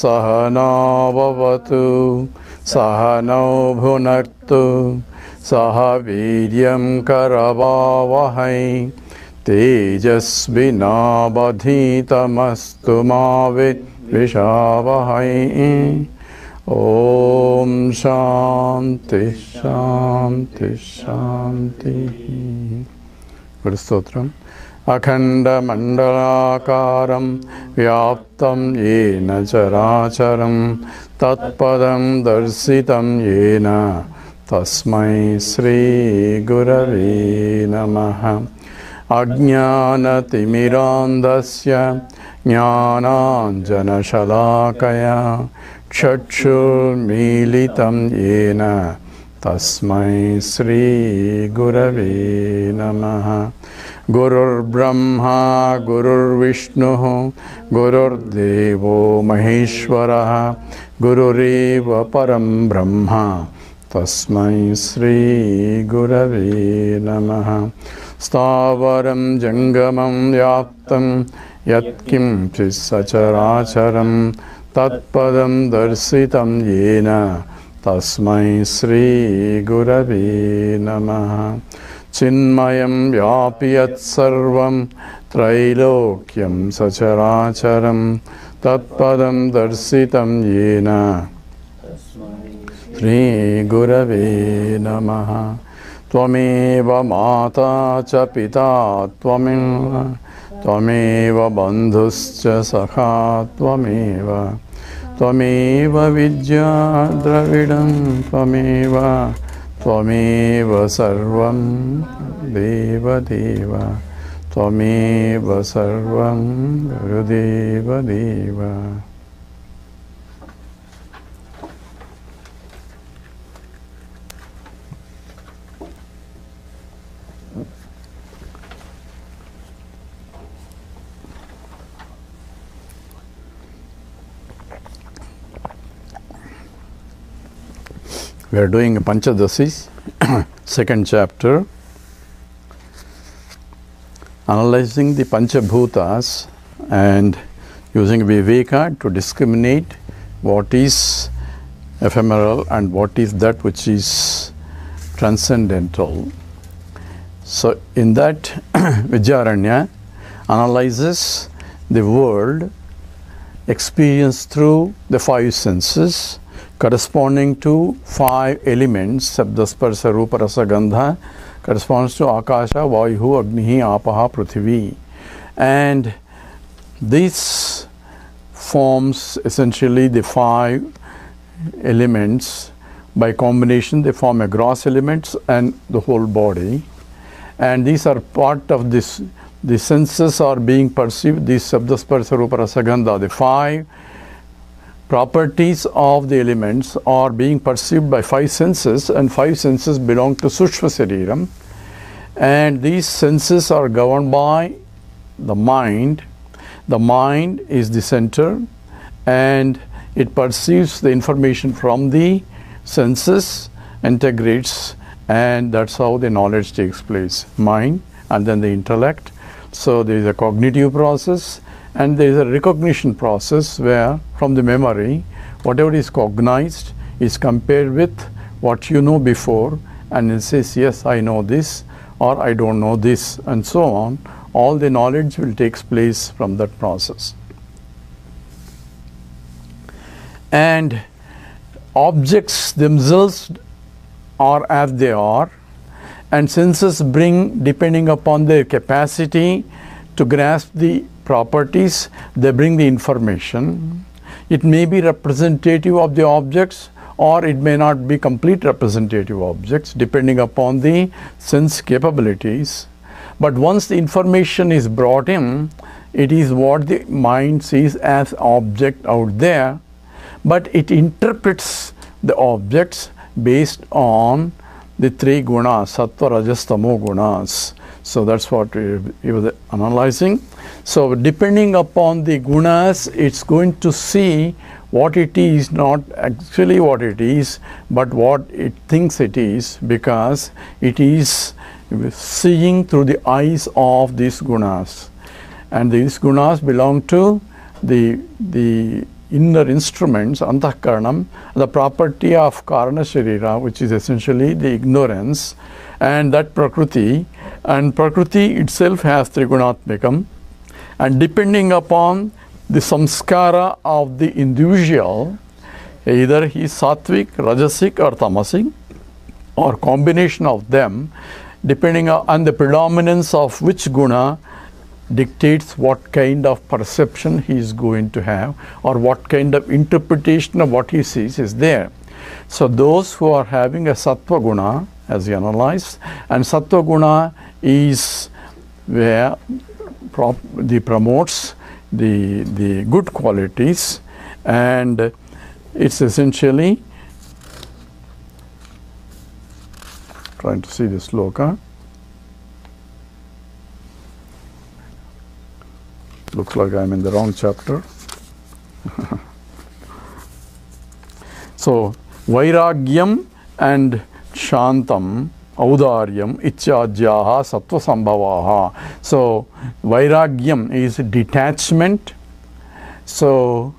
Sahana bhavatu, sahano bhunaktu, saha vidyam karavavahai, tejasvinabadhitamastu ma vidvishavahai. Om Shanti Shanti Shanti. Guru Stotram. Akhanda mandalakaram vyaptam yena characharam tatpadam darsitam yena tasmai Sri Gurave Namaha. Ajnana timirandasya jnananjana shalakaya chakshur militam yena tasmai Sri Gurave Namaha. Gurur Brahma, Gurur Vishnu, Gurur Devo Maheshwara, Gurureva Param Brahma, Tasmai Sri Gurave Namaha. Stavaram Jangamam Yaptam, Yatkim Sacharacharam, Tatpadam Darsitam Yena, Tasmai Sri Gurave Namaha. Chinmayam vyapiyat sarvam trailokyam sacharacharam tatpadam darsitam yena Sri Gurave Namaha. Tvameva mata cha pita tvameva tvameva bandhuscha sakha tvameva tvameva vidya dravidam tvameva Tvameva sarvam deva deva, Tvameva sarvam gurudeva deva. We are doing Panchadashi, second chapter, analyzing the Panchabhutas and using Viveka to discriminate what is ephemeral and what is that which is transcendental. So in that, Vidyaranya analyzes the world experienced through the five senses, corresponding to five elements. Sabda, Sparsa, Rupa, Rasa, Gandha corresponds to Akasha, Vayuhu, Agnihi, Apaha, Prithvi. And this forms essentially the five elements. By combination, they form a gross elements and the whole body. And these are part of this. The senses are being perceived. These Sabda, Sparsa, Rupa, Rasa, Gandha, the five properties of the elements are being perceived by five senses, and five senses belong to Sushma Sariram, and these senses are governed by the mind. The mind is the center and it perceives the information from the senses, integrates, and that's how the knowledge takes place. Mind and then the intellect. So there is a cognitive process and there is a recognition process where from the memory whatever is cognized is compared with what you know before, and it says yes, I know this or I don't know this, and so on. All the knowledge will take place from that process. And objects themselves are as they are, and senses bring, depending upon their capacity to grasp the properties, they bring the information. It may be representative of the objects or it may not be complete representative objects depending upon the sense capabilities. But once the information is brought in, it is what the mind sees as object out there, but it interprets the objects based on the three gunas, sattva, rajas, tamo gunas. So that's what he was analyzing. So depending upon the gunas, it's going to see what it is, not actually what it is, but what it thinks it is, because it is seeing through the eyes of these gunas. And these gunas belong to the inner instruments, antahkaranam, the property of karana sharira, which is essentially the ignorance, and that prakriti. And prakriti itself has trigunatmikam. And depending upon the samskara of the individual, either he is sattvic, rajasic or tamasic, or combination of them, depending on the predominance of which guna dictates what kind of perception he is going to have, or what kind of interpretation of what he sees is there. So those who are having a sattva guna, as he analyzed, and sattva guna is where promotes the good qualities, and it's essentially, trying to see the sloka. Looks like I'm in the wrong chapter. So, Vairagyam and Shantam, Audaryam, Ichajyaha, Sattva Sambhavaha. So, Vairagyam is detachment. So,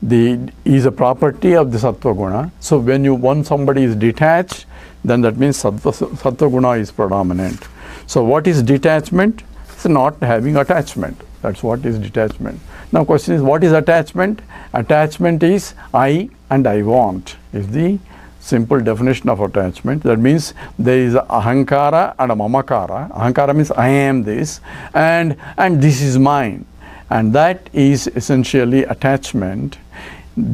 is a property of the Sattva Guna. So, when somebody is detached, then that means Sattva Guna is predominant. So, what is detachment? It's not having attachment. That's what is detachment. Now, question is, what is attachment? Attachment is I and I want, is the simple definition of attachment. That means there is a ahankara and a mamakara. Ahankara means I am this, and this is mine. And that is essentially attachment.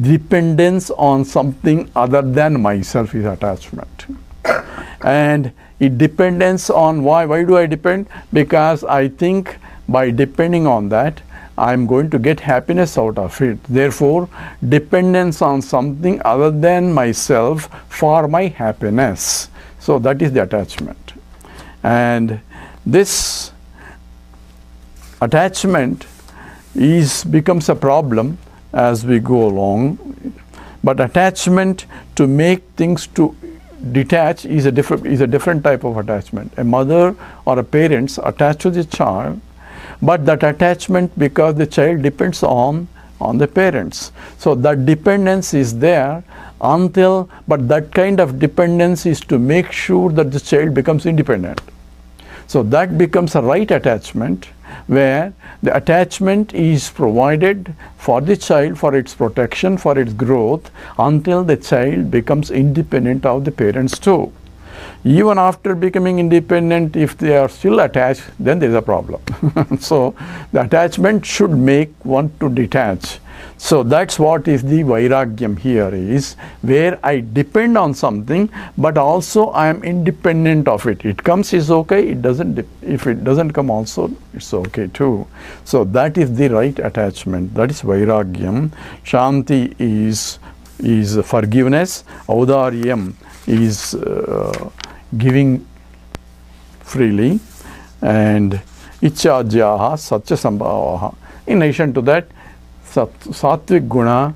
Dependence on something other than myself is attachment. And it depends on why do I depend? Because I think by depending on that, I am going to get happiness out of it. Therefore, dependence on something other than myself for my happiness. So that is the attachment. And this attachment becomes a problem as we go along. But attachment to make things to detach is a different type of attachment. A mother or a parents attached to the child, but that attachment because the child depends on the parents. So that dependence is there but that kind of dependence is to make sure that the child becomes independent. So that becomes a right attachment, where the attachment is provided for the child, for its protection, for its growth, until the child becomes independent of the parents too. Even after becoming independent, if they are still attached, then there is a problem. So the attachment should make one to detach. So that's what is the Vairagyam here is, where I depend on something, but also I am independent of it. It comes is okay, if it doesn't come also, it's okay too. So that is the right attachment. That is Vairagyam. Shanti is forgiveness. Audaryam is giving freely, and Ichajyaha Satya Sambhavaha. In addition to that, Sattvic Guna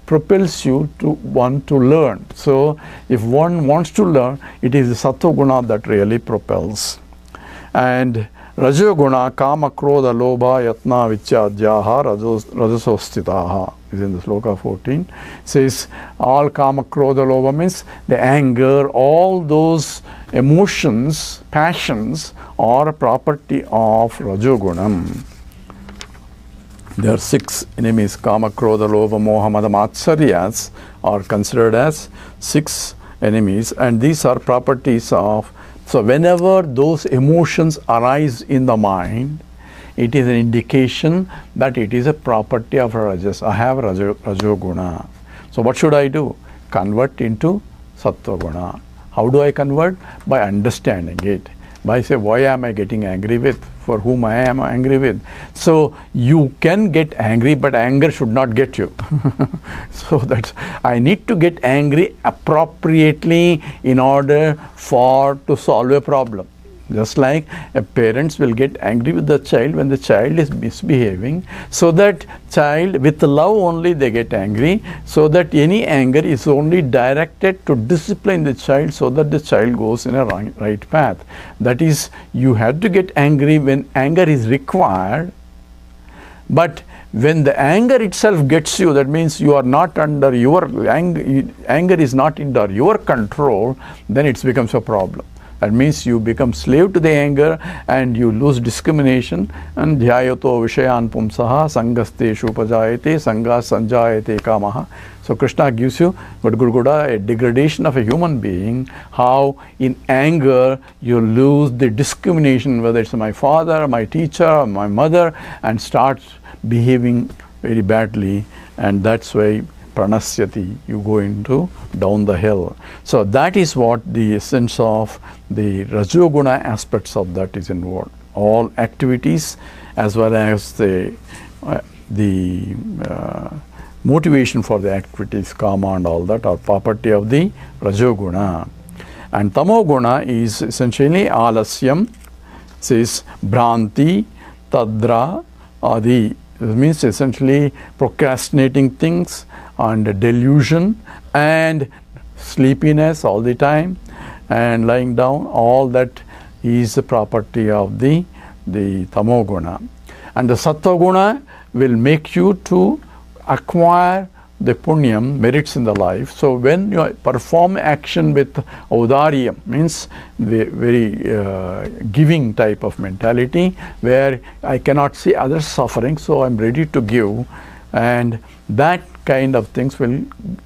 propels you to want to learn. So if one wants to learn, it is the Sattva Guna that really propels. And Rajoguna, Kama, Krodha, Lobha, Yatna, Vichadyaha, Rajasostitaha is in the sloka 14. It says all Kama, Krodha, Lobha means the anger, all those emotions, passions are a property of Rajogunam. There are 6 enemies, Kama, Krodha, Lobha, Moha, Mada, Matsaryas are considered as 6 enemies, and these are properties of. So whenever those emotions arise in the mind, it is an indication that it is a property of Rajas. I have Rajoguna. So what should I do? Convert into Sattva Guna. How do I convert? By understanding it. By say, why am I getting angry with? For whom I am angry with? So you can get angry, but anger should not get you. So that's, I need to get angry appropriately in order to solve a problem. Just like parents will get angry with the child when the child is misbehaving, so that child, with love only they get angry, so that any anger is only directed to discipline the child so that the child goes in a right path. That is, you have to get angry when anger is required, but when the anger itself gets you, that means you are not under your anger is not under your control, then it becomes a problem. That means you become slave to the anger and you lose discrimination. And dhyayato vishayan pumsaha sangasteshu upajayate sanga sanjayate kamaha. So Krishna gives you a degradation of a human being, how in anger you lose the discrimination, whether it's my father, my teacher, my mother, and starts behaving very badly, and that's why pranasyati, you go into down the hill. So that is what the essence of the Rajoguna aspects of that is involved. All activities as well as the motivation for the activities, karma and all that are property of the Rajoguna. And Tamoguna is essentially alasyam, says bhranti, tadra, adi. This means essentially procrastinating things and delusion and sleepiness all the time and lying down. All that is the property of the Tamoguna. And the Sattva-guna will make you to acquire the punyam, merits in the life. So when you perform action with audaryam, means the very giving type of mentality, where I cannot see others suffering, so I'm ready to give, and that kind of things will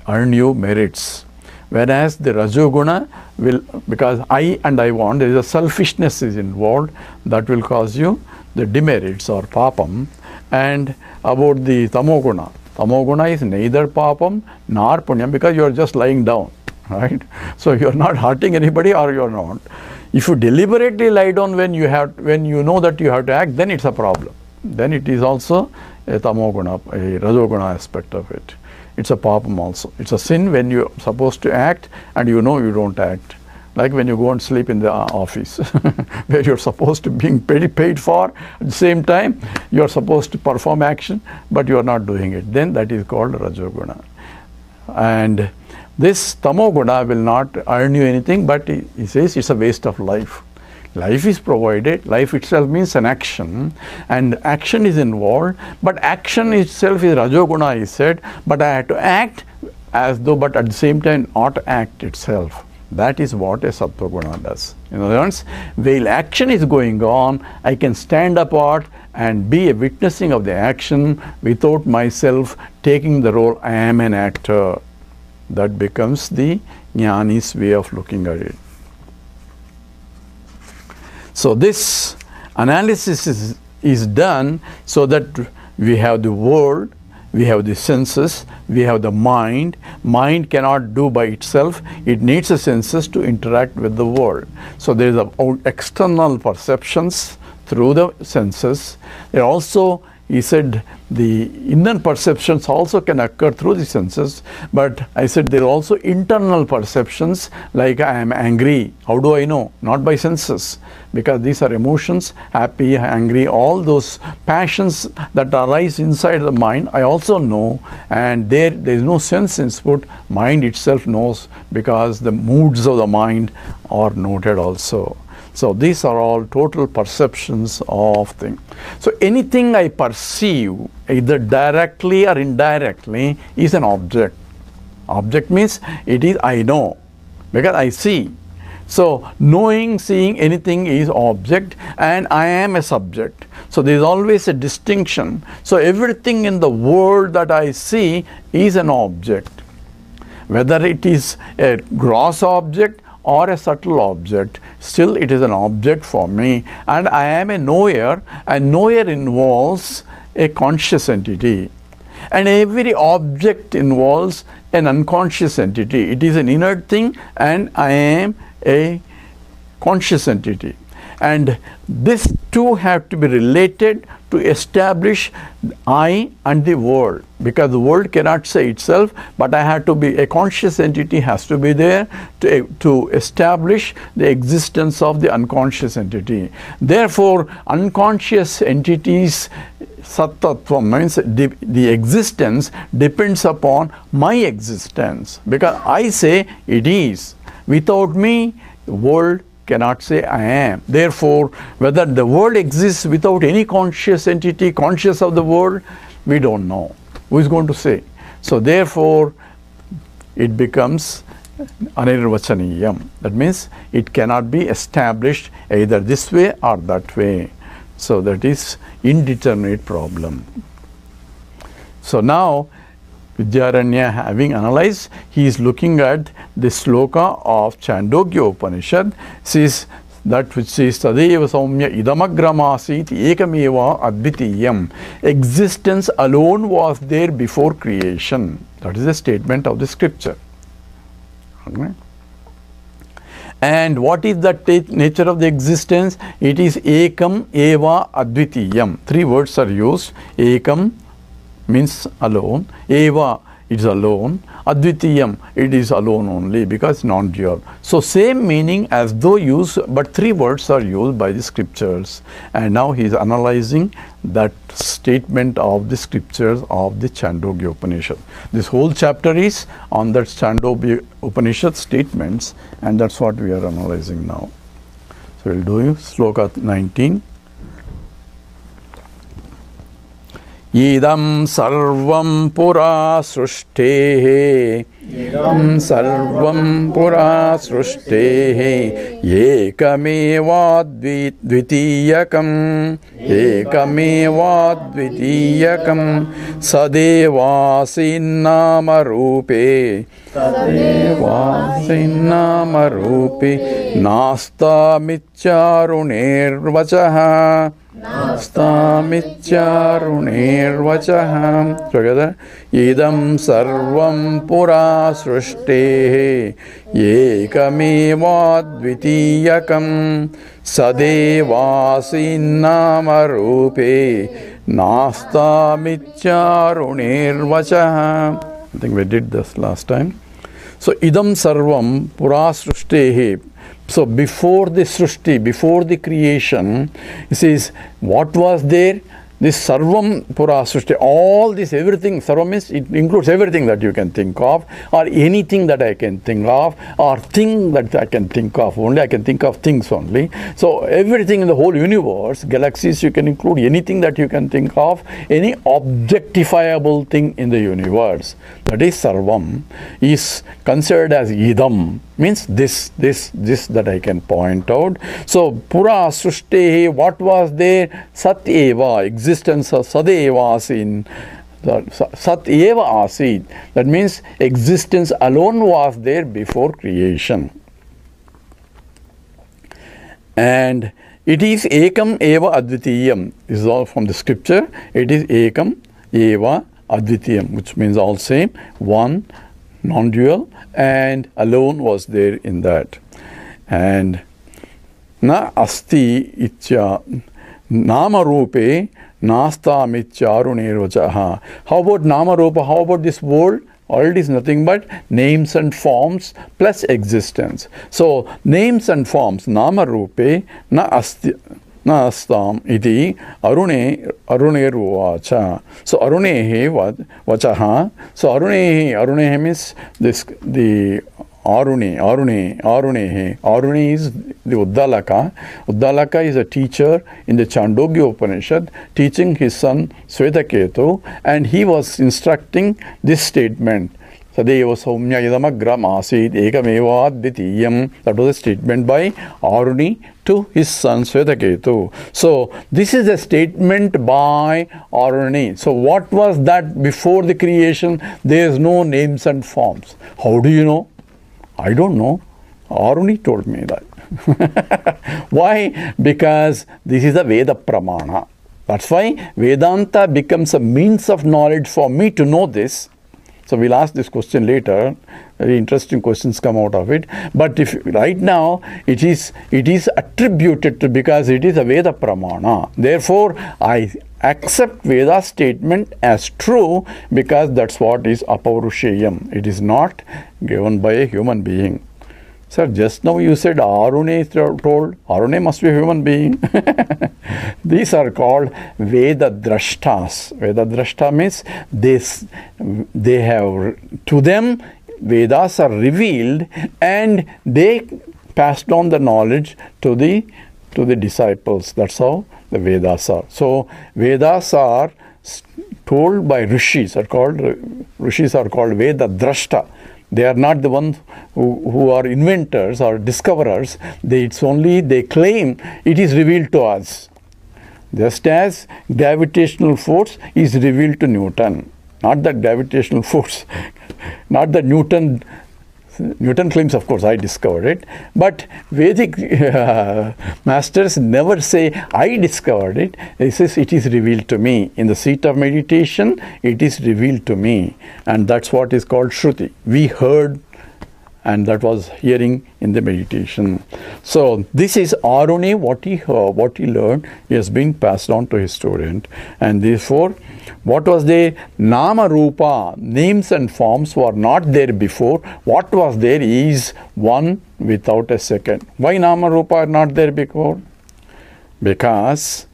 earn you merits. Whereas the Rajoguna will, because I and I want, there is a selfishness is involved, that will cause you the demerits or papam. And about the Tamoguna, Tamoguna is neither papam nor punyam, because you are just lying down, right? So you are not hurting anybody, or you are not. If you deliberately lie down when you know that you have to act, then it's a problem. Then it is also a Tamoguna, a Rajoguna aspect of it. It's a papam also. It's a sin when you are supposed to act and you know you don't act. Like when you go and sleep in the office, where you're supposed to be paid for, at the same time you're supposed to perform action, but you are not doing it. Then that is called Rajoguna. And this Tamoguna will not earn you anything, but he says it's a waste of life. Life is provided, life itself means an action, and action is involved, but action itself is Rajoguna, he said, but I have to act as though, but at the same time not act itself. That is what a Sattva-guna does. In other words, while action is going on, I can stand apart and be a witnessing of the action without myself taking the role, I am an actor. That becomes the Jnani's way of looking at it. So this analysis is done so that we have the world, we have the senses, we have the mind. Mind cannot do by itself. It needs the senses to interact with the world. So there is external perceptions through the senses. There also, he said, the inner perceptions also can occur through the senses, but I said there are also internal perceptions, like I am angry. How do I know? Not by senses, because these are emotions, happy, angry, all those passions that arise inside the mind, I also know, and there is no sense input. Mind itself knows, because the moods of the mind are noted also. So these are all total perceptions of things. So anything I perceive, either directly or indirectly, is an object. Object means it is I know, because I see. So knowing, seeing anything is object, and I am a subject. So there is always a distinction. So everything in the world that I see is an object. Whether it is a gross object or a subtle object, still it is an object for me, and I am a knower, and knower involves a conscious entity, and every object involves an unconscious entity. It is an inert thing, and I am a conscious entity. And these two have to be related to establish I and the world, because the world cannot say itself, but I have to be, a conscious entity has to be there to establish the existence of the unconscious entity. Therefore, unconscious entities, Sattva means the existence depends upon my existence, because I say it is. Without me, the world cannot say I am. Therefore, whether the world exists without any conscious entity, conscious of the world, we don't know. Who is going to say? So therefore, it becomes anirvachaniyam. That means it cannot be established either this way or that way. So that is indeterminate problem. So now, Vidyaranya having analyzed, he is looking at the sloka of Chandogya Upanishad, says that which says Tadeva Saumya Idamagramasit Ekameva Advitiyam. Existence alone was there before creation. That is the statement of the scripture. Okay. And what is the nature of the existence? It is Ekam Eva Advitiyam. Three words are used. Ekam means alone, Eva is alone, Advitiyam, it is alone only because non-dual. So same meaning as though used, but three words are used by the scriptures. And now he is analyzing that statement of the scriptures of the Chandogya Upanishad. This whole chapter is on that Chandogya Upanishad statements, and that's what we are analyzing now. So we'll do sloka 19. Idam sarvam pura srustehe, idam sarvam pura srustehe, ekameva dvitiyakam, ekameva dvitiyakam, sadevasi rupe, sadevasi rupe, nasta mitcharunirvachaha, Nastamityarunirvachaham. Together. Idam sarvam pura srustehe ekameva dvitiyakam sadevasi namarupe nastamityarunirvachaham. I think we did this last time. So idam sarvam pura srustehe. So before the Srishti, before the creation, he says, what was there? This Sarvam Pura Srishti, all this, everything, Sarvam means it includes everything that you can think of, or anything that I can think of, or thing that I can think of. Only I can think of things only. So everything in the whole universe, galaxies, you can include anything that you can think of, any objectifiable thing in the universe. That is Sarvam, is considered as Idam, means this that I can point out. So Pura Srishti, what was there? Sat Eva, existence of Sadeva Asin. Sat Eva Asid. That means existence alone was there before creation. And it is Ekam Eva Advitiyam. This is all from the scripture. It is Ekam Eva Advitiyam, which means all same, one, non-dual, and alone was there in that. And na asti itya nama rupe nasta mitcharunirvachaha. How about nama rupa? How about this world? All it is nothing but names and forms plus existence. So names and forms, nama rupe na asti na astam iti aruneruvacha. So arunehi vachaha. So arunehi means this, the Arunehi is the Uddalaka. Uddalaka is a teacher in the Chandogya Upanishad, teaching his son Swetaketu, and he was instructing this statement. Sadeva Saumya Idamagram Asid Ekameva Dvitiyam. That was a statement by Aruni to his son Swetaketu. So this is a statement by Aruni. So what was that before the creation? There is no names and forms. How do you know? I don't know. Aruni told me that. Why? Because this is a Veda Pramana. That's why Vedanta becomes a means of knowledge for me to know this. So we'll ask this question later. Very interesting questions come out of it. But if right now it is attributed to, because it is a Veda Pramana. Therefore, I accept Veda's statement as true because that's what is Apaurusheyam. It is not given by a human being. Sir, just now you said Arune is told. Arune must be a human being. These are called Veda Drashtas. Veda Drashta means they have, to them, Vedas are revealed and they passed on the knowledge to the disciples. That's how the Vedas are. So Vedas are told by rishis. Rishis are called Veda Drashta. They are not the ones who are inventors or discoverers. It's only they claim it is revealed to us. Just as gravitational force is revealed to Newton. Not that gravitational force, not that Newton claims, of course, I discovered it. But Vedic masters never say, I discovered it. They say, it is revealed to me. In the seat of meditation, it is revealed to me. And that's what is called Shruti. We heard, and that was hearing in the meditation. So this is Arune, what he heard, what he learned, he has been passed on to his student. And therefore, what was there? Nama Rupa, names and forms were not there before. What was there is one without a second. Why Nama Rupa are not there before? Because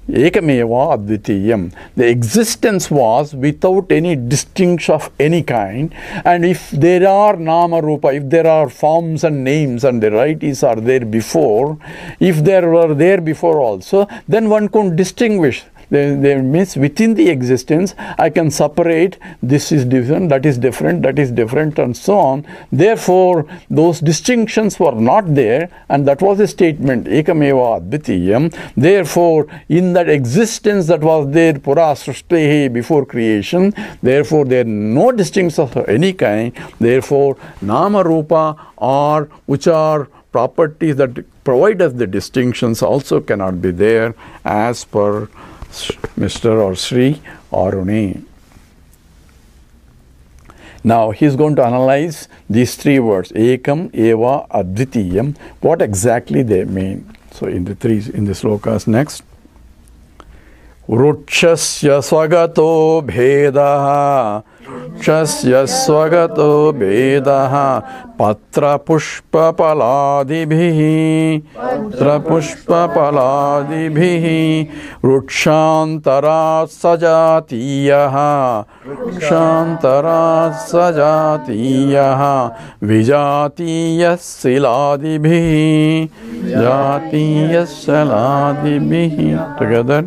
Ekameva Advitiyam. The existence was without any distinction of any kind. And if there are Nama Rupa, if there are forms and names and the varieties are there before, if there were there before also, then one could distinguish. They means within the existence, I can separate this is different, that is different, that is different, and so on. Therefore, those distinctions were not there, and that was a statement, Ekameva Advitiyam. Therefore, in that existence that was there, Pura Srishtihi, before creation, therefore, there are no distinctions of any kind. Therefore, Nama Rupa, or which are properties that provide us the distinctions, also cannot be there as per Mr. or Sri Arune. Now he is going to analyze these three words, Ekam, Eva, Advitiyam, what exactly they mean. So in the slokas next. Rukshasya swagato bhedaha Rukshasya swagato bhedaha Patra pushpa paladibhihi Patra pushpa paladibhihi Rukshantara sajatiyaha Rukshantara sajatiyaha Vijatiyas siladibhihi Vijatiyas siladibhihi. Together.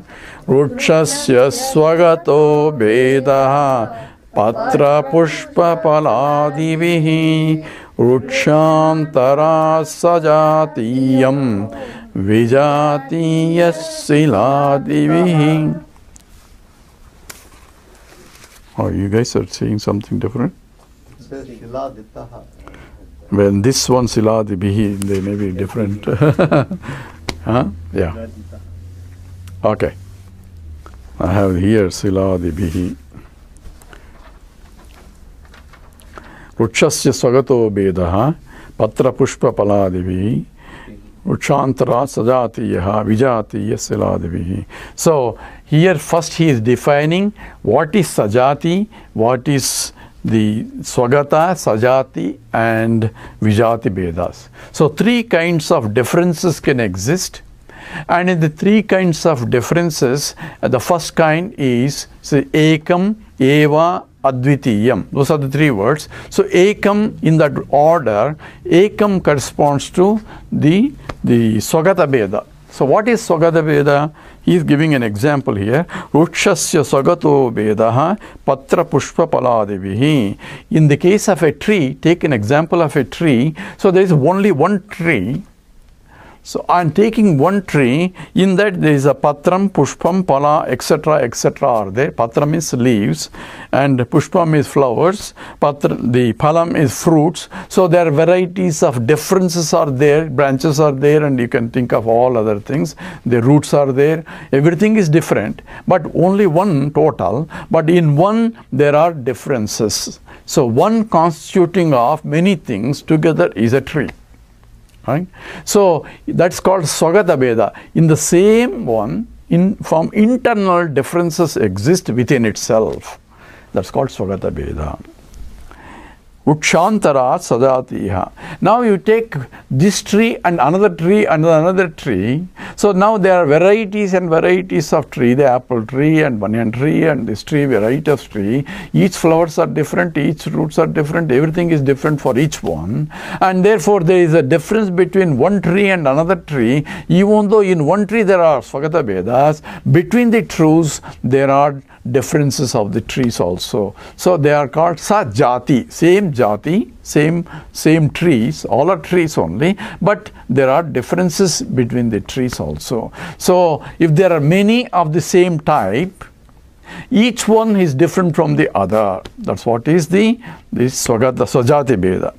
Rukshasya swagato bedaha patra pushpa paladibhihi rukshantara sajatiyam vijatiyasiladibhihi. Oh, you guys are saying something different? When this one siladibhihi, they may be different. Huh? Yeah. Okay. I have here Siladibhihi. Rukshasya swagato bedaha patra pushpa paladibhihi Rukshantara sajatiyaha vijatiya siladibhihi. So here first he is defining what is sajati, what is the swagata, sajati and vijati bedas. So three kinds of differences can exist. And in the three kinds of differences, the first kind is Ekam, Eva, Advitiyam. Those are the three words. So Ekam, in that order, Ekam corresponds to the Swagata Beda. So what is Swagata Beda? He is giving an example here. Rukshasya Swagato Bedaha Patra Pushpa Paladibhihi. In the case of a tree, take an example of a tree. So there is only one tree. So I am taking one tree, in that there is a patram, pushpam, pala, etc., etc. are there. Patram is leaves and pushpam is flowers. The palam is fruits. So there are varieties of differences are there, branches are there, and you can think of all other things. The roots are there. Everything is different, but only one total. But in one there are differences. So one constituting of many things together is a tree. Right? So that's called Swagata Bheda. In the same one, from internal differences exist within itself. That's called Swagata Bheda. Utshantara Sadatiha. Now you take this tree and another tree and another tree. So now there are varieties and varieties of tree. The apple tree and banyan tree and this tree, variety of tree. Each flowers are different, each roots are different, everything is different for each one. And therefore there is a difference between one tree and another tree. Even though in one tree there are Swagata Bhedas, between the trees there are differences of the trees also. So they are called Sajati, same jati, same trees, all are trees only, but there are differences between the trees also. So if there are many of the same type, each one is different from the other. That's what is the Swajati Bheda.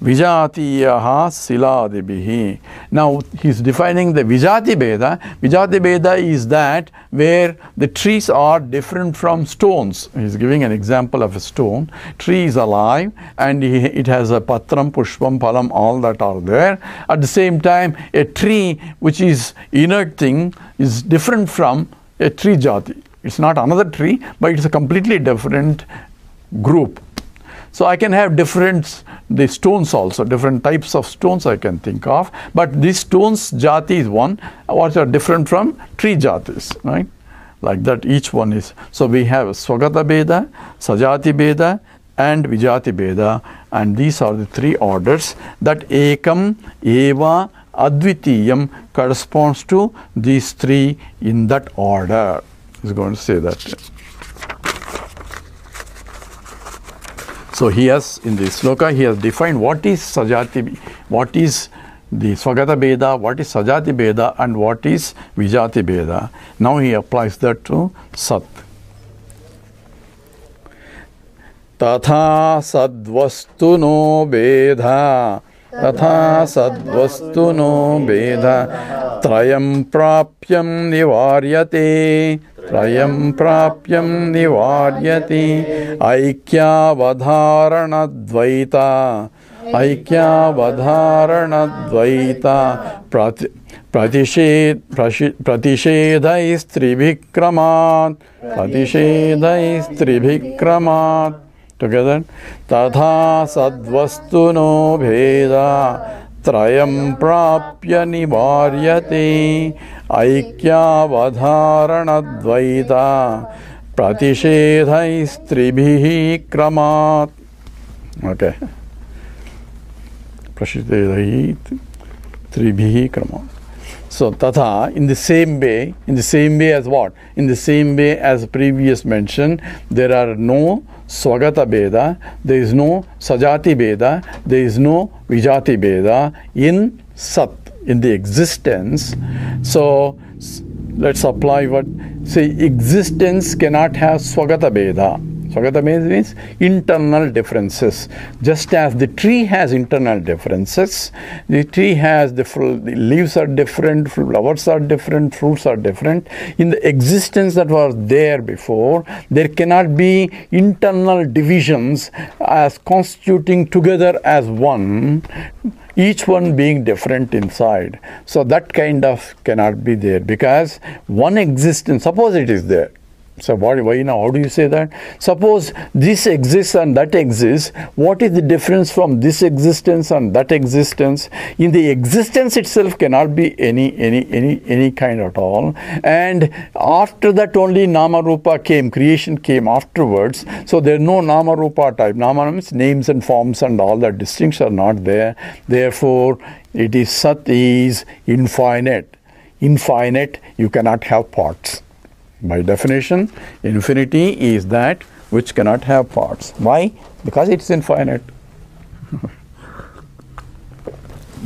Vijatiyaha Siladibihi. Now he is defining the Vijati Bheda. Vijati Bheda is that where the trees are different from stones. He is giving an example of a stone. Tree is alive and it has a patram, pushpam, phalam, all that are there. At the same time, a tree which is inert thing is different from a tree jati. It's not another tree, but it's a completely different group. So I can have the stones also, different types of stones I can think of. But these stones jati is one, which are different from tree jatis, right? Like that each one is. So we have Swagata Bheda, Sajati Bheda and Vijati Bheda. And these are the three orders that Ekam, Eva, Advitiyam corresponds to these three in that order. He's going to say that. So he has, in this sloka, he has defined what is Sajati, what is the Swagata Bheda, what is Sajati Bheda and what is Vijati Bheda. Now he applies that to Sat. Tatha sadvastuno bedha, tatha sadvastuno bedha, trayam prapyam nivaryate, trayam prapyam nivaryati, aikyavadharana dvaita, aikyavadharana dvaita, pratishedhaistribhikramat, pratishedhaistribhikramat. Together, tatha sadvastuno bheda, trayam prapya nivaryate, aikyavadharana dvaita, pratishedhaistribhihi kramat. Okay. Pratishedhaistribhihi kramat. So tatha, in the same way as what? In the same way as previous mentioned, there are no Swagata Bheda, there is no Sajati Bheda, there is no Vijati Bheda in Sat, in the existence. So let's apply what, say existence cannot have Swagata Bheda. Swagata Bheda means internal differences. Just as the tree has internal differences, the tree has the leaves are different, flowers are different, fruits are different. In the existence that was there before, there cannot be internal divisions as constituting together as one, each one being different inside. So that kind of cannot be there because one existence, suppose it is there. So why now? How do you say that? Suppose this exists and that exists. What is the difference from this existence and that existence? In the existence itself cannot be any kind at all. And after that only Nama Rupa came, creation came afterwards. So there is no Nama Rupa type. Nama means names and forms and all that distinctions are not there. Therefore, it is Sat is infinite. Infinite, you cannot have parts. By definition, infinity is that which cannot have parts. Why? Because it's infinite.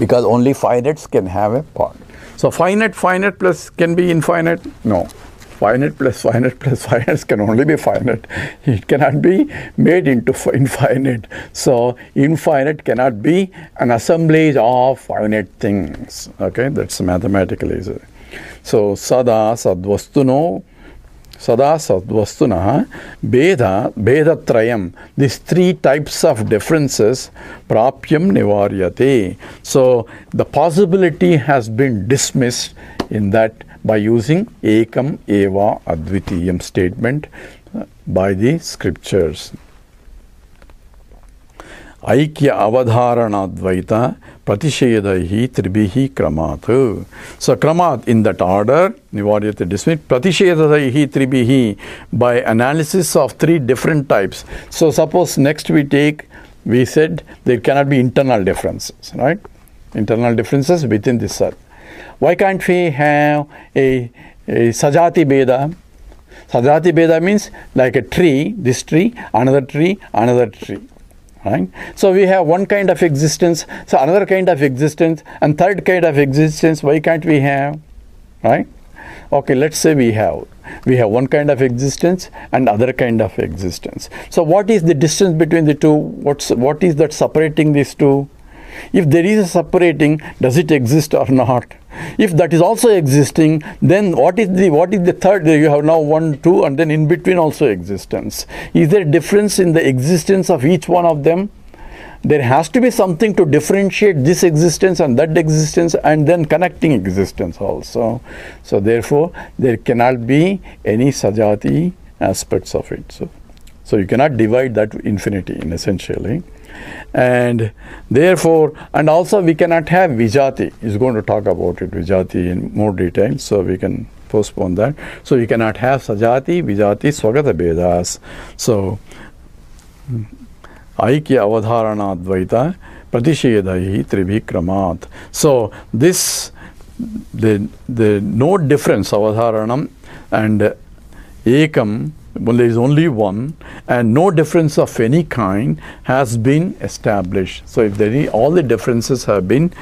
Because only finites can have a part. So finite plus can be infinite? No. Finite plus finite can only be finite. It cannot be made into infinite. So infinite cannot be an assemblage of finite things. Okay, that's mathematically easy. So sada sadvastuno Sada sadvastuna Bedatrayam. These three types of differences prapyam nivaryate. So the possibility has been dismissed in that by using ekam eva advitiyam statement by the scriptures. Aikya avadharana advaita pratishedaihi tribihi kramat. So kramat in that order, nivaryate dismissed, pratishedaihi tribihi by analysis of three different types. So suppose next we said there cannot be internal differences, right? Internal differences within the Sat. Why can't we have a Sajati Beda? Sajati Beda means like a tree, this tree, another tree, another tree. Right? So we have one kind of existence, so another kind of existence, and third kind of existence. Why can't we have? Right? Okay, let's say we have one kind of existence and other kind of existence. So what is the distance between the two? What is that separating these two? If there is a separating, does it exist or not? If that is also existing, then what is the third? You have now 1, 2, and then in between also existence. Is there a difference in the existence of each one of them? There has to be something to differentiate this existence and that existence, and then connecting existence also. So therefore, there cannot be any sajati aspects of it. So you cannot divide that infinity in essentially. And therefore, and also we cannot have Vijati. He's going to talk about it, Vijati, in more detail, so we can postpone that. So we cannot have Sajati, Vijati, Swagata Bedas. So, Aikya Avadharana Advaita Pratishedahi Trivikramat. So this, the no difference, Avadharanam and Ekam, well, there is only one, and no difference of any kind has been established. So if all the differences have been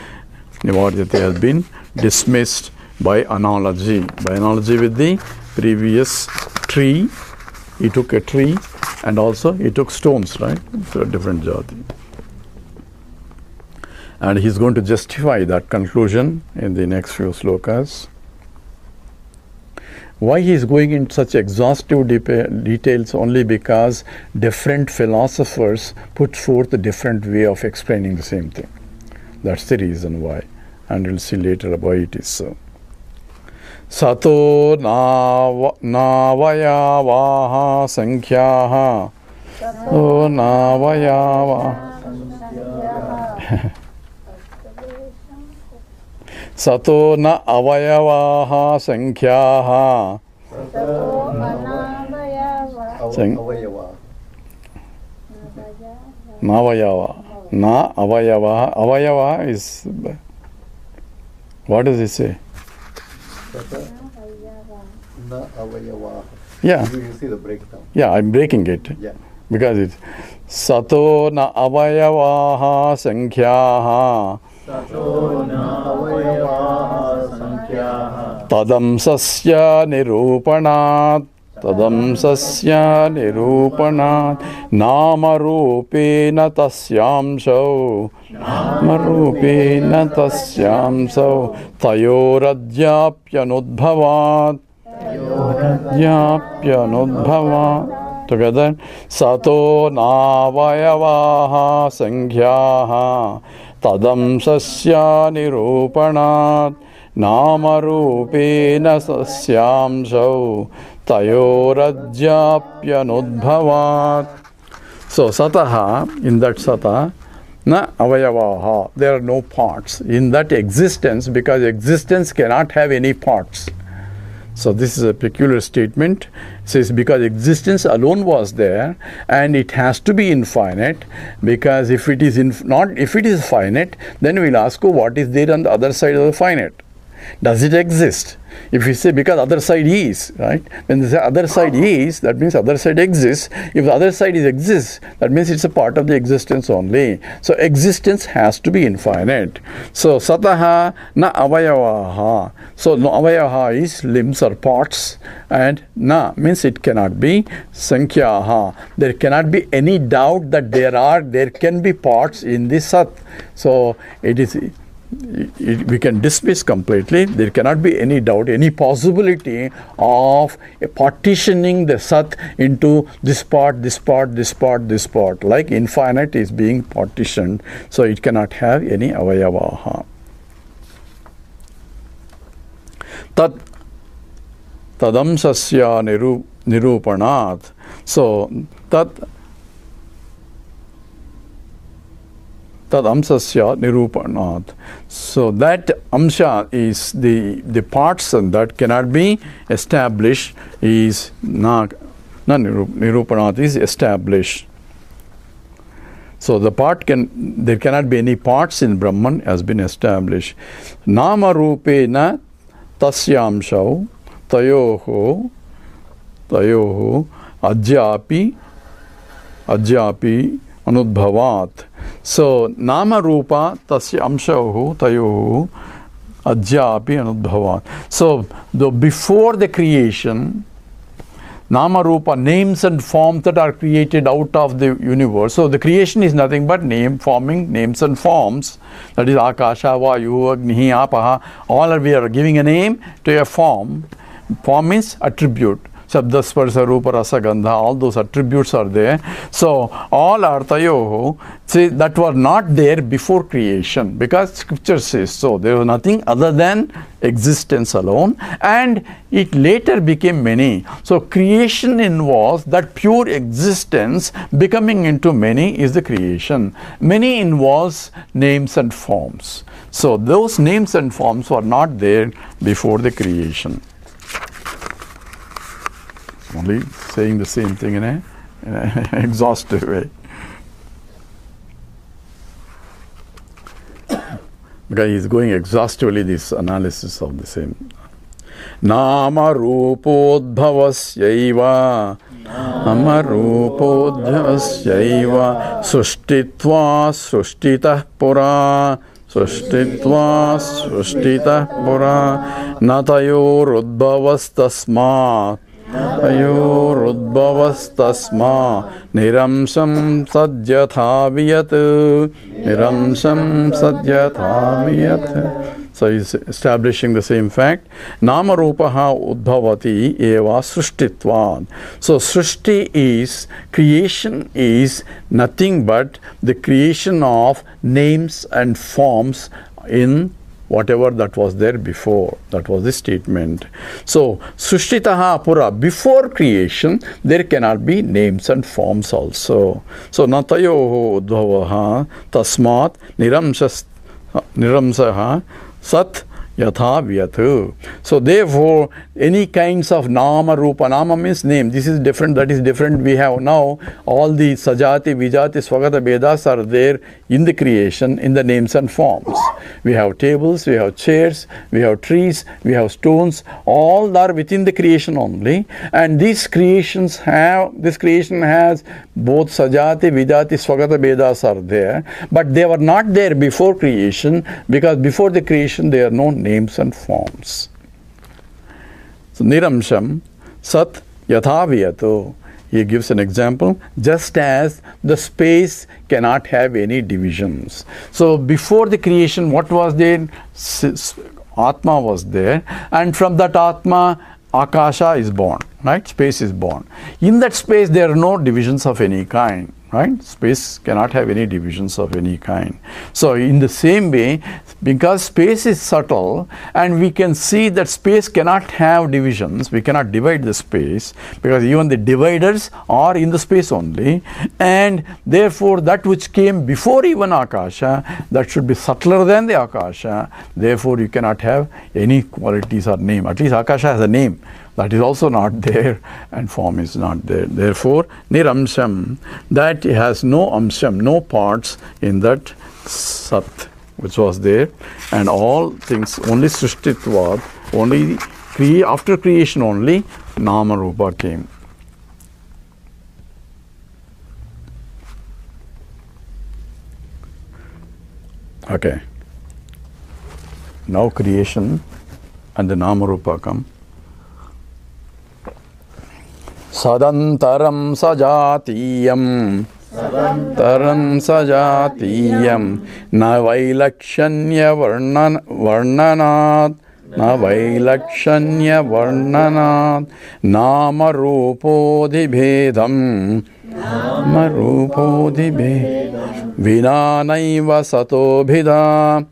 dismissed by analogy. By analogy with the previous tree, he took a tree and also he took stones, right? So a different jati. And he's going to justify that conclusion in the next few slokas. Why he is going into such exhaustive details? Only because different philosophers put forth a different way of explaining the same thing. That's the reason why. And we'll see later why it is so. Sato navayavaha sankhyaha. Sato navayavaha. Sato na avayavaha sankhyaha. Navayava. Na avayavaha. Avayavaha is, what does it say? Na avayavaha. Yeah. You see the breakdown. Yeah, I'm breaking it. Yeah. Because it's Sato na avayavaha sankhyaha. Tadam sasya nirupanat. Tadam sasya nirupanat. Nama rupena tasyamsho. Nama rupena tasyamsho. Tayoradyapyanudbhavat. Tayoradyapyanudbhavat. Together. Sato navayavaha sankhyaha. Tadam sasya nirupanat. Nama rupena sasyamsho. Tayoradyapyanudbhavat. So sataha, in that sata, na avayavaha, there are no parts in that existence, because existence cannot have any parts. So this is a peculiar statement. It says because existence alone was there, and it has to be infinite, because if it is if it is finite, then we'll ask you what is there on the other side of the finite. Does it exist? If we say because other side is, right? When they say other side is, that means other side exists. If the other side exists, that means it's a part of the existence only. So existence has to be infinite. So sataha na avayavaha. So no avayavaha is limbs or parts, and na means it cannot be. Sankhyaha, there cannot be any doubt that there can be parts in this sat. So it is we can dismiss completely. There cannot be any doubt, any possibility of partitioning the Sat into this part, this part, this part, this part. Like infinite is being partitioned, so it cannot have any avayavaha. Tadamsasya nirupanat. So Tad amsasya nirupanat. So that amsha is the parts and that cannot be established is nirupanat is established. So the there cannot be any parts in Brahman has been established. Nama rupena tasyamshau tayoho ajyapi anudbhavat. So nama rupa tasya amshahu tayohu ajyapi anudbhavat. So before the creation, nama rupa, names and forms that are created out of the universe. So the creation is nothing but forming names and forms. That is akasha, vayu, agni, apaha. All we are giving a name to a form. Form means attribute. Shabda, Sparsa, Rupa, Rasa, Gandha, all those attributes are there. So, all artayoho, see, that were not there before creation, because scripture says so. There was nothing other than existence alone, and it later became many. So, creation involves that pure existence becoming into many is the creation. Many involves names and forms. So, those names and forms were not there before the creation. Only saying the same thing in an exhaustive way. Because he is going exhaustively this analysis of the same. Nama rupodbhavasyaiva Nama rupodbhavasyaiva Sushtitva sushtitah pura Sushtitva sushtitah pura Natayor udbhavastasmat Ayorudbhavastasma niramsam sadyathaviyat niramsam sadyathaviyat. So he's establishing the same fact. Nama rupaha udbhavati eva srishtitvan. So srishti is, creation is nothing but the creation of names and forms in whatever that was there before. That was the statement. So, Sushtitaha Pura, before creation, there cannot be names and forms also. So, Natayoho Udbhavaha Tasmat Niramsaha Sat Yatha Vyatu. So therefore, any kinds of nama, rupa, nama means name. This is different, that is different. We have now all the sajati, vijati, swagata, vedas are there in the creation, in the names and forms. We have tables, we have chairs, we have trees, we have stones, all are within the creation only. And this creation has both sajati, vijati, swagata, vedas are there. But they were not there before creation, because before the creation there are no names and forms. So niramsham sat yathaviyato. He gives an example, just as the space cannot have any divisions. So before the creation, what was there? Atma was there, and from that Atma, Akasha is born, right? Space is born. In that space, there are no divisions of any kind, right? Space cannot have any divisions of any kind. So in the same way, because space is subtle and we can see that space cannot have divisions, we cannot divide the space, because even the dividers are in the space only, and therefore that which came before even Akasha, that should be subtler than the Akasha. Therefore you cannot have any qualities or name. At least Akasha has a name. That is also not there, and form is not there. Therefore, niramsham, that has no amsham, no parts in that sat which was there, and all things only srishtitvad, only after creation only nama rupa came. Okay. Now creation and the nama rupa come. Sadantaram sajatiyam. Taram sajatiyam. Na vailakshanya varnanat. Na vailakshanya varnanat. Nama rupodhi bhedam. Nama rupodhi bhedam. Vinanaiva satobhida.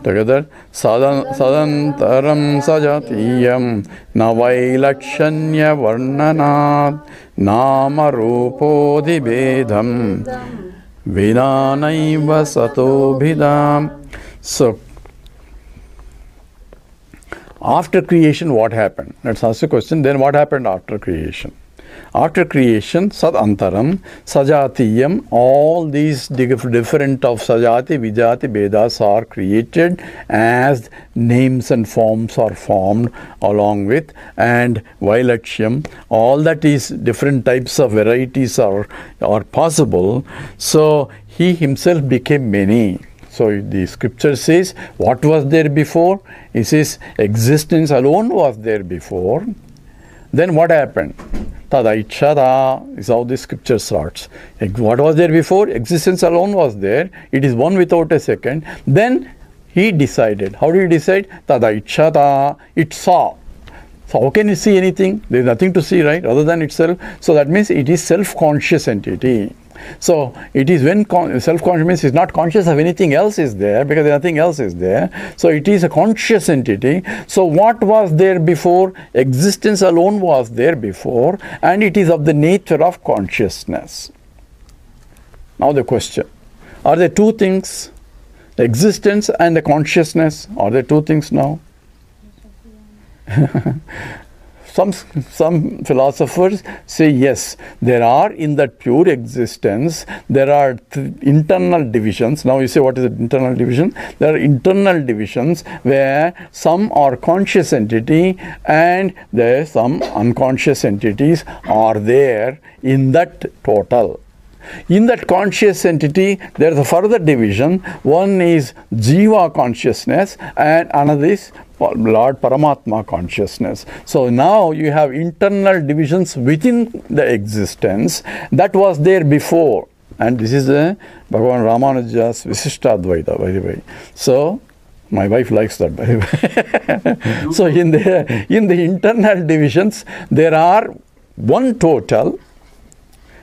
Together, sadantaram sajatiyam navailakshanya varnanat nama rupodhi bedam vinanaiva satobhidam. So, after creation, what happened? Let's ask the question, then what happened after creation? After creation, Sadantaram, Sajatiyam, all these different of Sajati, Vijati, Vedas are created as names and forms are formed along with, and Vailakshyam, all that is different types of varieties are possible. So, he himself became many. So, the scripture says, what was there before? It says, existence alone was there before. Then what happened? Tadaitchada is how the scripture starts. What was there before? Existence alone was there. It is one without a second. Then he decided. How did he decide? Tadaitchada. It saw. So how can you see anything? There is nothing to see, right? Other than itself. So that means it is self-conscious entity. So it is when self-conscious is not conscious of anything else is there, because nothing else is there. So it is a conscious entity. So what was there before? Existence alone was there before, and it is of the nature of consciousness. Now the question, are there two things? Existence and the consciousness, are there two things now? Some philosophers say yes, there are in that pure existence, there are internal divisions. Now you say, what is the internal division? There are internal divisions where some are conscious entity and there are some unconscious entities are there in that total. In that conscious entity, there is a further division. One is Jiva consciousness and another is Lord Paramatma consciousness. So now you have internal divisions within the existence that was there before. And this is Bhagavan Ramanuja's Visishtadvaita, by the way. So my wife likes that, by the way. So in the internal divisions, there are one total.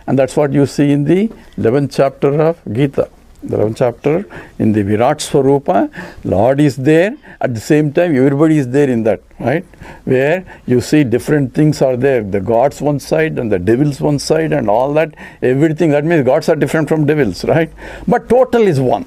And that's what you see in the 11th chapter of Gita. The 11th chapter, in the Virat Swarupa, Lord is there. At the same time, everybody is there in that, right? Where you see different things are there. The gods one side and the devils one side and all that. Everything. That means gods are different from devils, right? But total is one.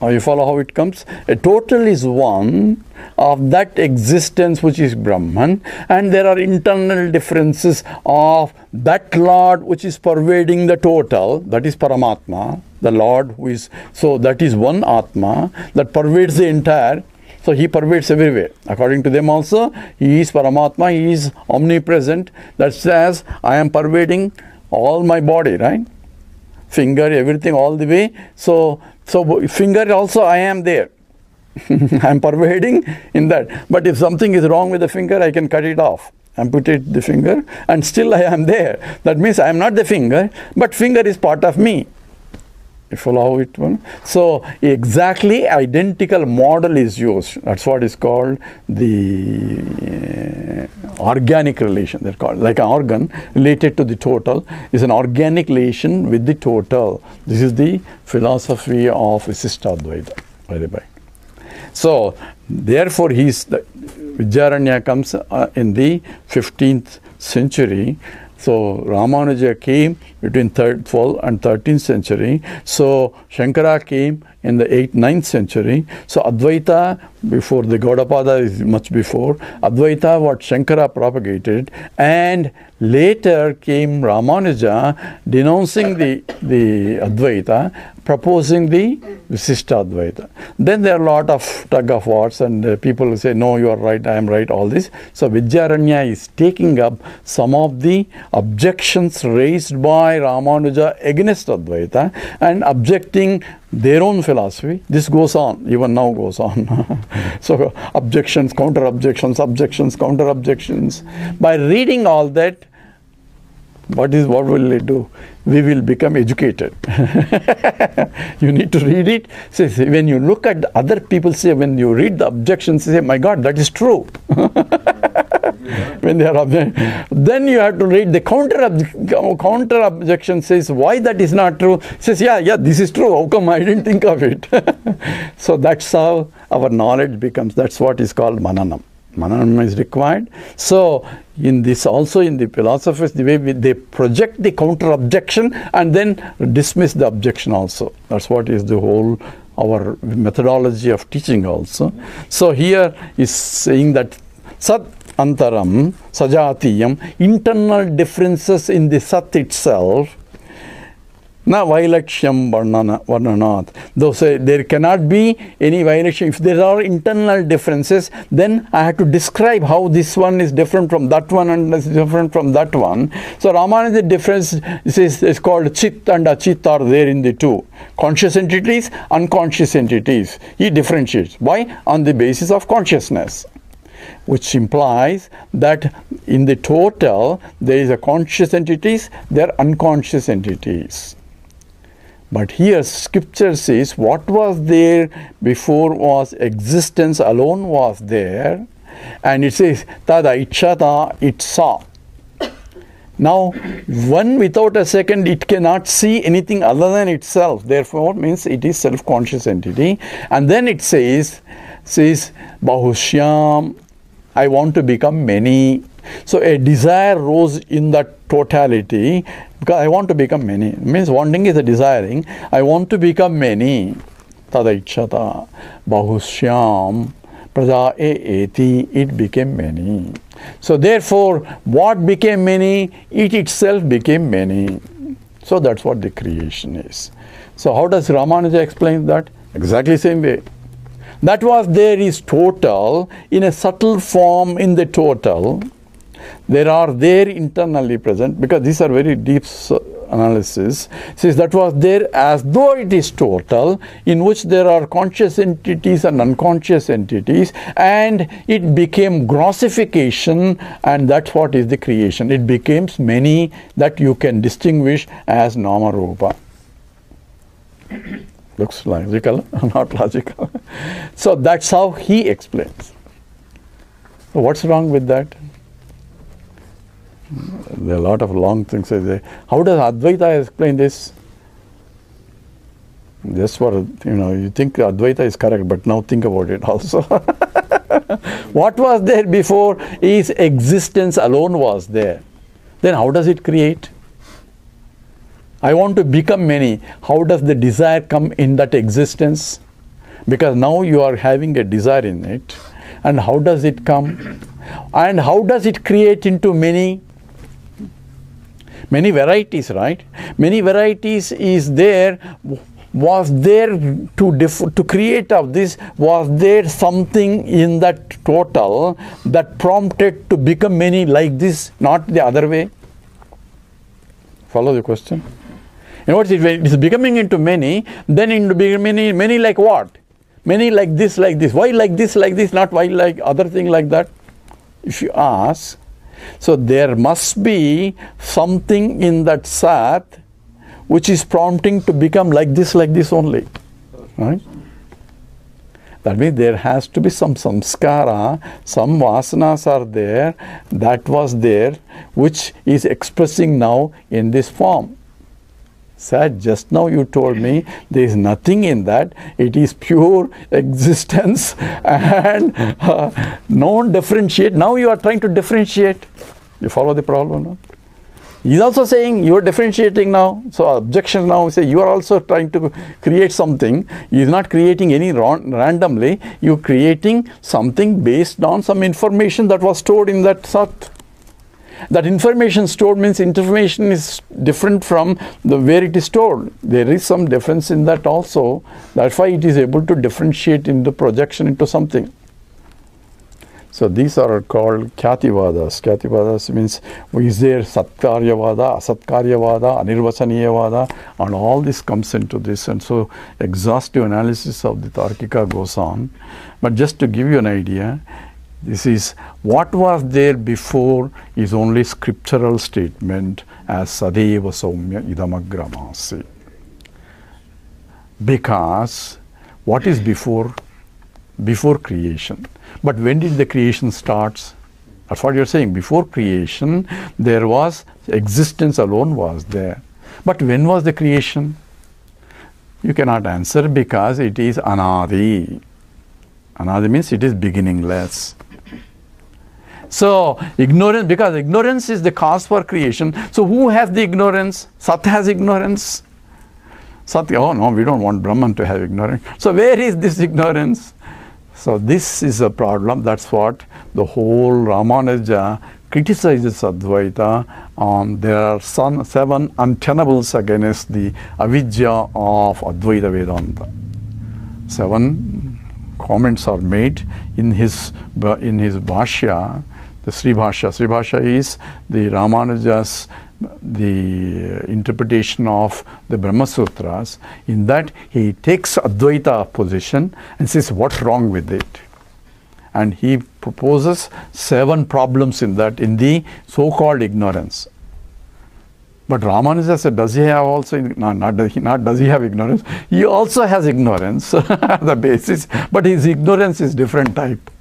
Now you follow how it comes? A total is one of that existence which is Brahman, and there are internal differences of that Lord which is pervading the total, that is Paramatma, the Lord who is, so that is one Atma that pervades the entire. So he pervades everywhere. According to them also, he is Paramatma, he is omnipresent. That says, I am pervading all my body, right? Finger, everything all the way. So finger also I am there. I am pervading in that. But if something is wrong with the finger, I can cut it off, amputate the finger, and still I am there. That means I am not the finger, but finger is part of me. You follow how it works? So exactly identical model is used. That's what is called the organic relation. They're called like an organ related to the total is an organic relation with the total. This is the philosophy of Visishtadvaita, by the way. So therefore Vidyaranya comes in the 15th century. So Ramanuja came between 12th and 13th century. So Shankara came in the 8th, 9th century. So Advaita, before the Gaudapada is much before. Advaita, what Shankara propagated. And later came Ramanuja denouncing the Advaita, proposing the Visishtadvaita. Then there are a lot of tug of wars and people who say, no, you are right, I am right, all this. So Vidyaranya is taking up some of the objections raised by Ramanuja against Advaita and objecting their own philosophy. This goes on, even now goes on. So objections, counter objections, objections, counter objections. By reading all that, what will it do? We will become educated. You need to read it. So when you look at other people, say, when you read the objections, say, my God, that is true. When they are then you have to read the counter objection, says why that is not true. Says, yeah, this is true. How come I didn't think of it? So that's how our knowledge becomes. That's what is called mananam. Mananam is required. So in this also, in the philosophers, the way they project the counter objection and then dismiss the objection also. That's what is the whole our methodology of teaching also. So here is saying that Sat Antaram, Sajatiyam, internal differences in the Sat itself, na Vailakshyam Varnanat. Though say there cannot be any violation. If there are internal differences, then I have to describe how this one is different from that one and is different from that one. So Ramanuja's difference is called Chit and Achit are there in the two. Conscious entities, unconscious entities. He differentiates. Why? On the basis of consciousness. Which implies that in the total, there is a conscious entities, there are unconscious entities. But here scripture says what was there before was existence alone was there. And it says, Tada Ichata Itsa. Now, one without a second, it cannot see anything other than itself. Therefore, means it is self-conscious entity. And then it says Bahushyam, I want to become many. So a desire rose in that totality because I want to become many. It means wanting is a desiring. I want to become many. Tadaichata Bahushyam Praja eti. It became many. So therefore, what became many? It itself became many. So that's what the creation is. So how does Ramanuja explain that? Exactly same way. That was there is total in a subtle form in the total. There are there internally present, because these are very deep analysis. Says that was there as though it is total, in which there are conscious entities and unconscious entities, and it became grossification, and that's what is the creation. It becomes many that you can distinguish as Nama Rupa. Looks logical, not logical. So that's how he explains. So what's wrong with that? There are a lot of long things. How does Advaita explain this? Just for, you think Advaita is correct, but now think about it also. What was there before is existence alone was there. Then how does it create? I want to become many. How does the desire come in that existence? Because now you are having a desire in it. And how does it come? And how does it create into many? Many varieties, right? Many varieties is there. Was there to create of this? Was there something in that total that prompted to become many like this, not the other way? Follow the question? When it is becoming into many, then into many like what? Many like this, like this. Why like this, not why like other thing like that? If you ask, so there must be something in that sat which is prompting to become like this only. Right? That means there has to be some samskara, some vasanas are there, that was there, which is expressing now in this form. Sir, just now you told me there is nothing in that. It is pure existence and non-differentiate. Now you are trying to differentiate. You follow the problem now? He is also saying you are differentiating now. So objection now say you are also trying to create something. He is not creating any randomly. You are creating something based on some information that was stored in that sat. That information stored means information is different from the where it is stored. There is some difference in that also. That's why it is able to differentiate in the projection into something. So these are called Khyativadas. Khyativadas means, is there Satkaryavada, Asatkaryavada, Anirvasaniyavada, and all this comes into this. And so exhaustive analysis of the Tarkika goes on. But just to give you an idea, this is what was there before is only scriptural statement as Sadeva Soumya Idamagramasi. Because what is before? Before creation. But when did the creation start? That's what you're saying. Before creation, there was existence alone was there. But when was the creation? You cannot answer because it is Anadi. Anadi means it is beginningless. So ignorance, because ignorance is the cause for creation. So who has the ignorance? Sat has ignorance. Sat, oh no, we don't want Brahman to have ignorance. So where is this ignorance? So this is a problem. That's what the whole Ramanuja criticizes Advaita. There are 7 untenables against the avidya of Advaita Vedanta. 7 comments are made in his Bhashya, the Sri Bhashya. Sri Bhashya is the Ramanuja's the interpretation of the Brahma Sutras. In that he takes Advaita position and says what's wrong with it. And he proposes 7 problems in that, in the so-called ignorance. But Ramanuja said, does he have also, not does he have ignorance? He also has ignorance, the basis, but his ignorance is different type.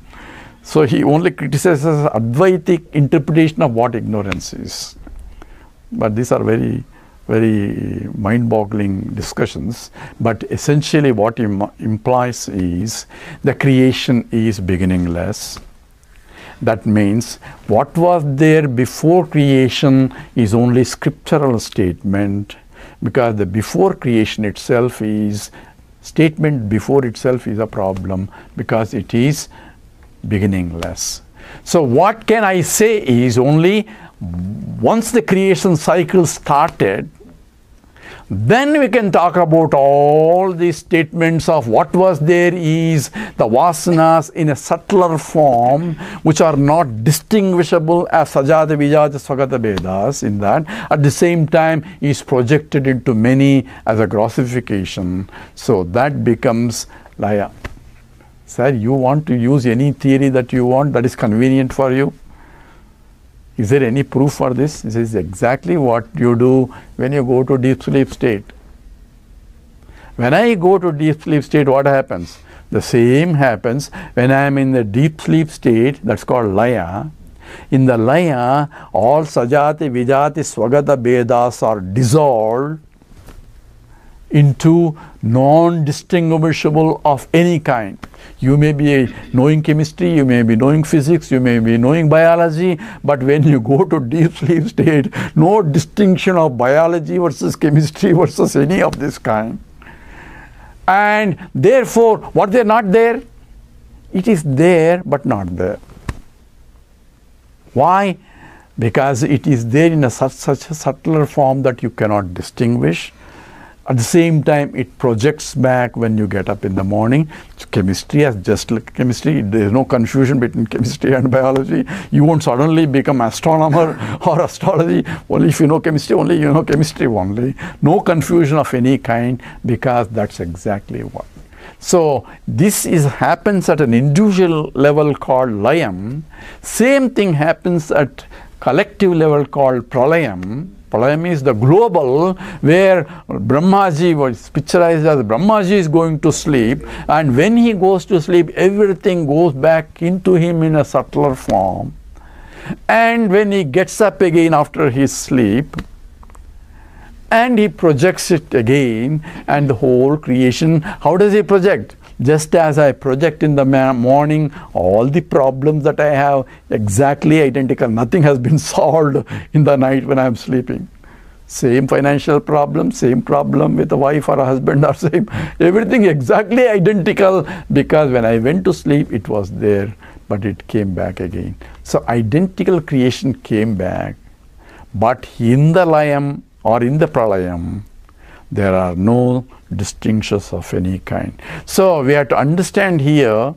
So he only criticizes Advaitic interpretation of what ignorance is. But these are very, very mind-boggling discussions. But essentially what implies is the creation is beginningless. That means what was there before creation is only scriptural statement, because the before creation itself is, statement before itself is a problem because it is beginningless. So what can I say is only once the creation cycle started, then we can talk about all these statements of what was there is the vasanas in a subtler form, which are not distinguishable as sajata vijata swagata vedas, in that at the same time is projected into many as a grossification. So that becomes laya. Sir, you want to use any theory that you want that is convenient for you? Is there any proof for this? This is exactly what you do when you go to deep sleep state. When I go to deep sleep state, what happens? The same happens when I am in the deep sleep state, that's called laya. In the laya, all sajati, vijati, swagata, bedas are dissolved into non-distinguishable of any kind. You may be knowing chemistry, you may be knowing physics, you may be knowing biology, but when you go to deep sleep state, no distinction of biology versus chemistry versus any of this kind. And therefore, what they are not there? It is there but not there. Why? Because it is there in such a subtler form that you cannot distinguish. At the same time, it projects back when you get up in the morning. Chemistry has just like chemistry. There is no confusion between chemistry and biology. You won't suddenly become astronomer or astrology. Only if you know chemistry, only you know chemistry only. No confusion of any kind, because that's exactly what. So this happens at an individual level called layam. Same thing happens at collective level called pralayam. Pralayam is the global, where Brahmaji was picturized as Brahmaji is going to sleep, and when he goes to sleep, everything goes back into him in a subtler form. And when he gets up again after his sleep, and he projects it again, and the whole creation, how does he project? Just as I project in the morning, all the problems that I have, exactly identical. Nothing has been solved in the night when I am sleeping. Same financial problem, same problem with a wife or a husband, or same, everything exactly identical, because when I went to sleep, it was there, but it came back again. So identical creation came back, but in the layam or in the pralayam, There are no distinctions of any kind. So we have to understand here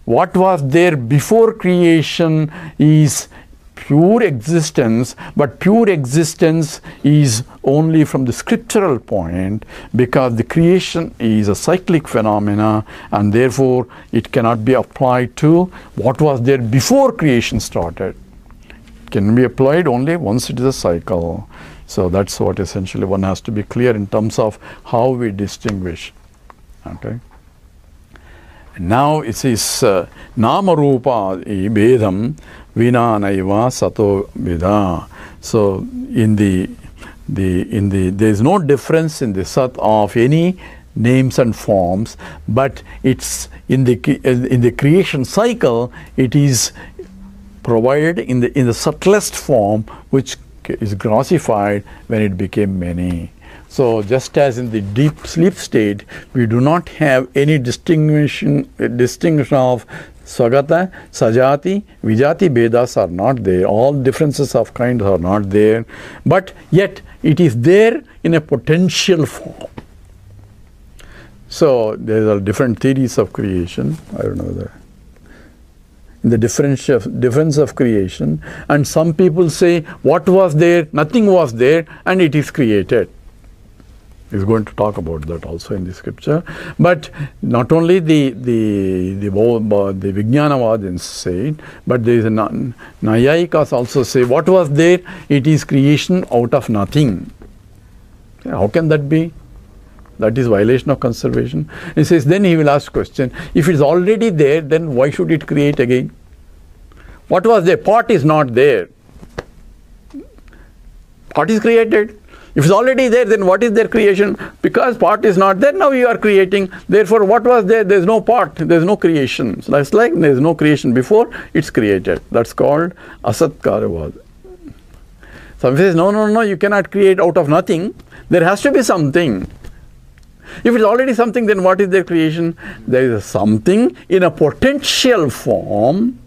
what was there before creation is pure existence, but pure existence is only from the scriptural point, because the creation is a cyclic phenomena, and therefore it cannot be applied to what was there before creation started. It can be applied only once it is a cycle. So that's what essentially one has to be clear in terms of how we distinguish. Okay. Now it says nama rupa bedam vina naiva sato vida. So there is no difference in the sat of any names and forms, but it's in the creation cycle it is provided in the subtlest form, which is grossified when it became many. So just as in the deep sleep state, we do not have any distinction of Swagata, Sajati, Vijati Vedas are not there. All differences of kinds are not there. But yet it is there in a potential form. So there are different theories of creation. I don't know that. In the difference of creation, and some people say what was there, nothing was there, and it is created. He's going to talk about that also in the scripture. But not only the Vijnanavadins say it, but there is a Nayayikas also say what was there, it is creation out of nothing. How can that be? That is violation of conservation. He says, then he will ask question, if it is already there, then why should it create again? What was there? Pot is not there. Pot is created. If it's already there, then what is their creation? Because pot is not there, now you are creating. Therefore, what was there? There is no pot, there is no creation. So that's like there is no creation before it's created. That's called Asatkaravad. Some says, no, you cannot create out of nothing. There has to be something. If it's already something, then what is their creation? There is something in a potential form,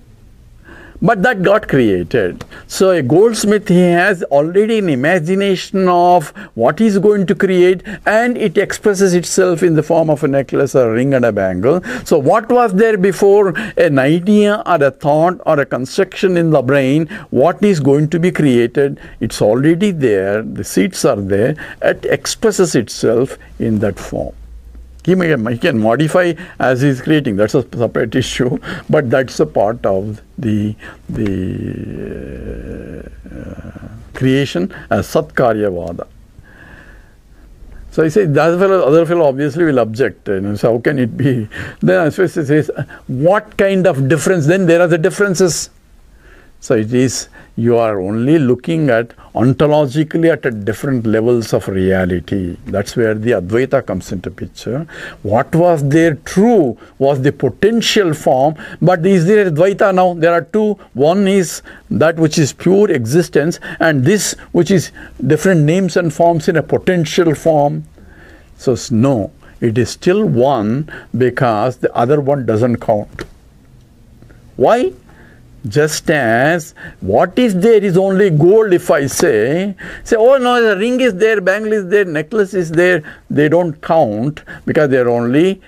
but that got created. So a goldsmith, he has already an imagination of what he's going to create, and it expresses itself in the form of a necklace, a ring and a bangle. So what was there before? An idea or a thought or a construction in the brain, what is going to be created, it's already there, the seeds are there, it expresses itself in that form. He can modify as he is creating. That's a separate issue, but that's a part of the creation as Satkaryavada. So he says, the other fellow obviously will object. So how can it be? Then he says, what kind of difference? Then there are the differences. So it is, you are only looking at ontologically at different levels of reality. That's where the Advaita comes into picture. What was there true was the potential form, but is there Advaita now? There are two. One is that which is pure existence, and this which is different names and forms in a potential form. So no, it is still one, because the other one doesn't count. Why? Just as what is there is only gold, if I say, oh no, the ring is there, bangle is there, necklace is there, they don't count because they are only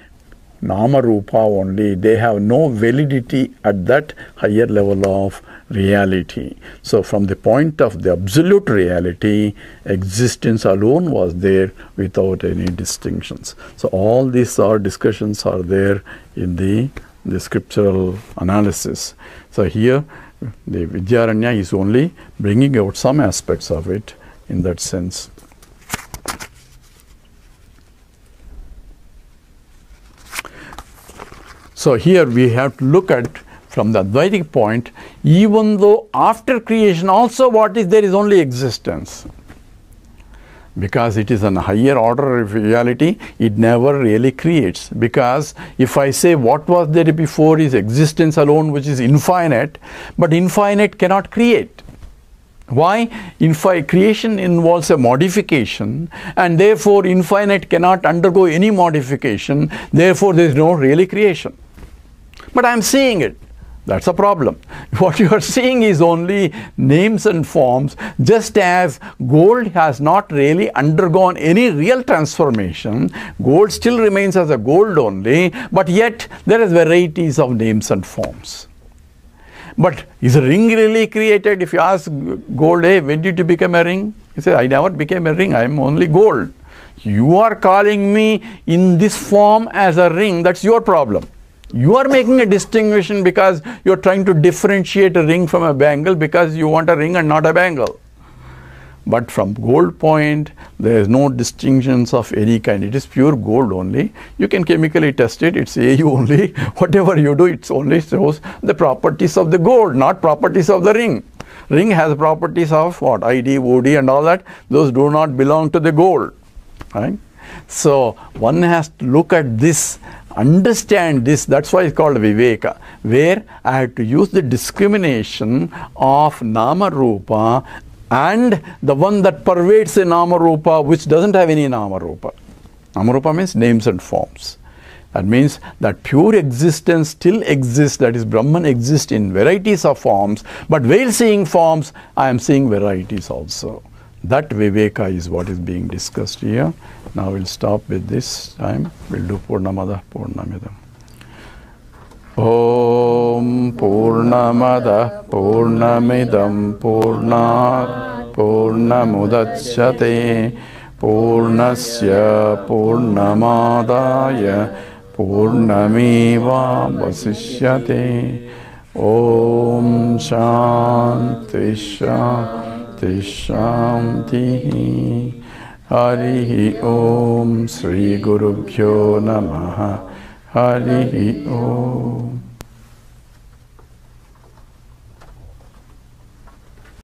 Nama Rupa only. They have no validity at that higher level of reality. So from the point of the absolute reality, existence alone was there without any distinctions. So all these discussions are there in the scriptural analysis. So here the Vidyaranya is only bringing out some aspects of it in that sense. So here we have to look at from the Advaitic point, even though after creation also what is there is only existence. Because it is a higher order of reality, it never really creates. Because if I say what was there before is existence alone, which is infinite, but infinite cannot create. Why? Creation involves a modification, and therefore infinite cannot undergo any modification, therefore there is no really creation. But I am seeing it. That's a problem. What you are seeing is only names and forms, just as gold has not really undergone any real transformation. Gold still remains as a gold only, but yet there is varieties of names and forms. But is a ring really created? If you ask gold, hey, when did you become a ring? He says, I never became a ring, I am only gold. You are calling me in this form as a ring, that's your problem. You are making a distinction because you are trying to differentiate a ring from a bangle because you want a ring and not a bangle. But from gold point, there is no distinctions of any kind. It is pure gold only. You can chemically test it. It's AU only. Whatever you do, it only shows the properties of the gold, not properties of the ring. Ring has properties of what? ID, OD and all that. Those do not belong to the gold. Right? So one has to look at this, understand this. That's why it's called Viveka, where I have to use the discrimination of Nama Rupa and the one that pervades the Nama Rupa which doesn't have any Nama Rupa. Nama Rupa means names and forms. That means that pure existence still exists, that is Brahman exists in varieties of forms, but while seeing forms, I am seeing varieties also. That Viveka is what is being discussed here. Now we'll stop with this time. We'll do Purnamada Purnamidam. Om Purnamada Purnamidam Purnat Purnamudachyate Purnasya Purnamadaya Purnameva Vasishyate. Om Shanti Shanti Shanti. Harihi Om Sri Gurubhyo Namaha. Harihi Om.